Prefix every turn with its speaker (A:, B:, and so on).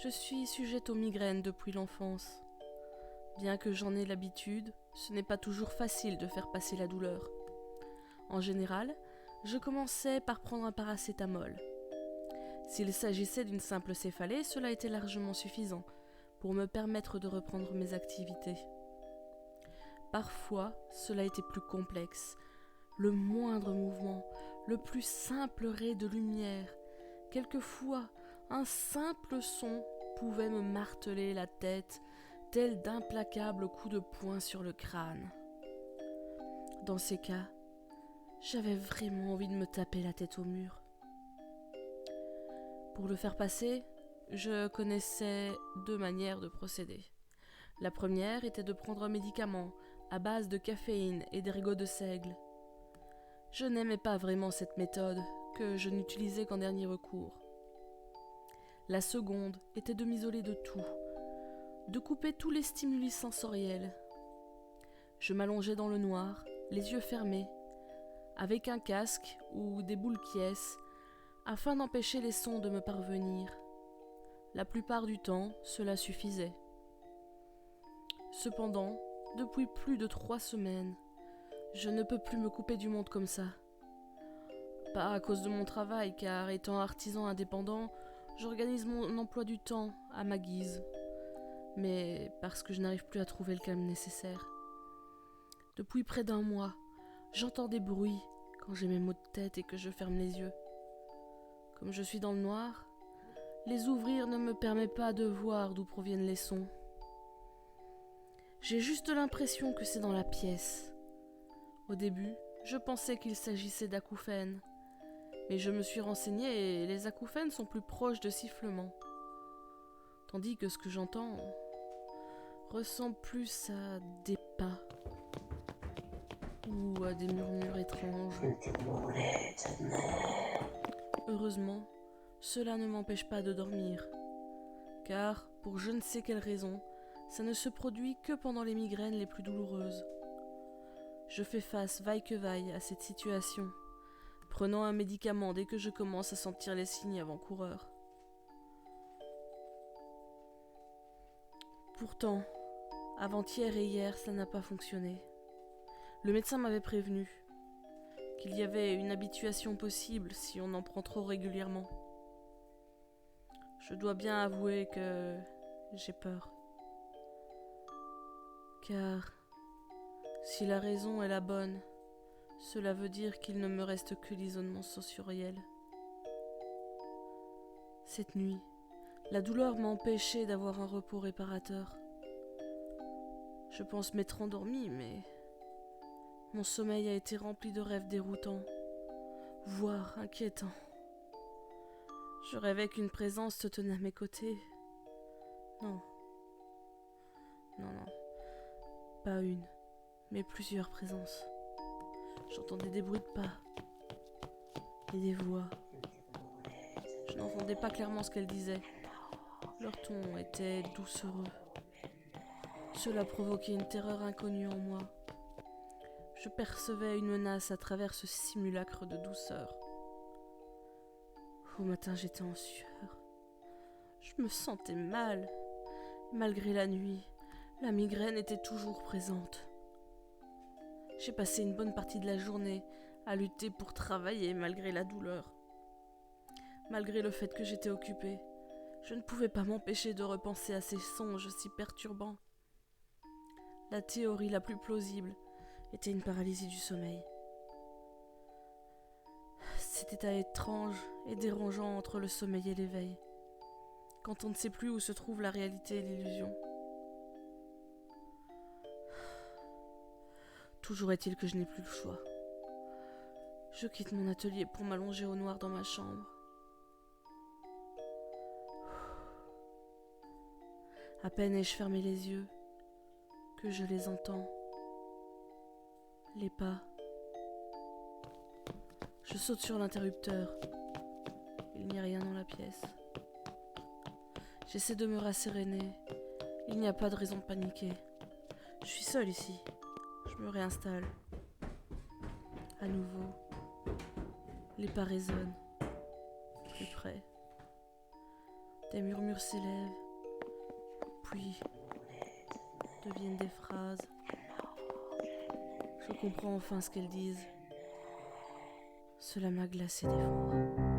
A: Je suis sujette aux migraines depuis l'enfance. Bien que j'en ai l'habitude, ce n'est pas toujours facile de faire passer la douleur. En général, je commençais par prendre un paracétamol. S'il s'agissait d'une simple céphalée, cela était largement suffisant pour me permettre de reprendre mes activités. Parfois, cela était plus complexe. Le moindre mouvement, le plus simple ray de lumière, quelquefois un simple son pouvait me marteler la tête, tel d'implacables coups de poing sur le crâne. Dans ces cas, j'avais vraiment envie de me taper la tête au mur. Pour le faire passer, je connaissais deux manières de procéder. La première était de prendre un médicament à base de caféine et d'ergot de seigle. Je n'aimais pas vraiment cette méthode, que je n'utilisais qu'en dernier recours. La seconde était de m'isoler de tout, de couper tous les stimuli sensoriels. Je m'allongeais dans le noir, les yeux fermés, avec un casque ou des boules quies, afin d'empêcher les sons de me parvenir. La plupart du temps, cela suffisait. Cependant, depuis plus de 3 semaines, je ne peux plus me couper du monde comme ça. Pas à cause de mon travail, car étant artisan indépendant, j'organise mon emploi du temps à ma guise, mais parce que je n'arrive plus à trouver le calme nécessaire. Depuis près d'1 mois, j'entends des bruits quand j'ai mes maux de tête et que je ferme les yeux. Comme je suis dans le noir, les ouvrir ne me permet pas de voir d'où proviennent les sons. J'ai juste l'impression que c'est dans la pièce. Au début, je pensais qu'il s'agissait d'acouphènes, mais je me suis renseignée et les acouphènes sont plus proches de sifflements, tandis que ce que j'entends ressemble plus à des pas ou à des murmures étranges. Heureusement, cela ne m'empêche pas de dormir, car, pour je ne sais quelle raison, ça ne se produit que pendant les migraines les plus douloureuses. Je fais face, vaille que vaille, à cette situation, prenant un médicament dès que je commence à sentir les signes avant-coureurs. Pourtant, avant-hier et hier, ça n'a pas fonctionné. Le médecin m'avait prévenu qu'il y avait une habituation possible si on en prend trop régulièrement. Je dois bien avouer que j'ai peur. Car si la raison est la bonne, cela veut dire qu'il ne me reste que l'isolement sensoriel. Cette nuit, la douleur m'a empêché d'avoir un repos réparateur. Je pense m'être endormie, mais mon sommeil a été rempli de rêves déroutants, voire inquiétants. Je rêvais qu'une présence se tenait à mes côtés. Non, non, pas une, mais plusieurs présences. J'entendais des bruits de pas et des voix. Je n'entendais pas clairement ce qu'elles disaient. Leur ton était doucereux. Cela provoquait une terreur inconnue en moi. Je percevais une menace à travers ce simulacre de douceur. Au matin, j'étais en sueur. Je me sentais mal. Malgré la nuit, la migraine était toujours présente. J'ai passé une bonne partie de la journée à lutter pour travailler malgré la douleur. Malgré le fait que j'étais occupée, je ne pouvais pas m'empêcher de repenser à ces songes si perturbants. La théorie la plus plausible était une paralysie du sommeil. Cet état étrange et dérangeant entre le sommeil et l'éveil, quand on ne sait plus où se trouve la réalité et l'illusion. Toujours est-il que je n'ai plus le choix. Je quitte mon atelier pour m'allonger au noir dans ma chambre. À peine ai-je fermé les yeux que je les entends. Les pas. Je saute sur l'interrupteur. Il n'y a rien dans la pièce. J'essaie de me rasséréner. Il n'y a pas de raison de paniquer. Je suis seule ici. Je me réinstalle. À nouveau, les pas résonnent. Plus près. Des murmures s'élèvent, puis deviennent des phrases. Je comprends enfin ce qu'elles disent. Cela m'a glacé d'effroi.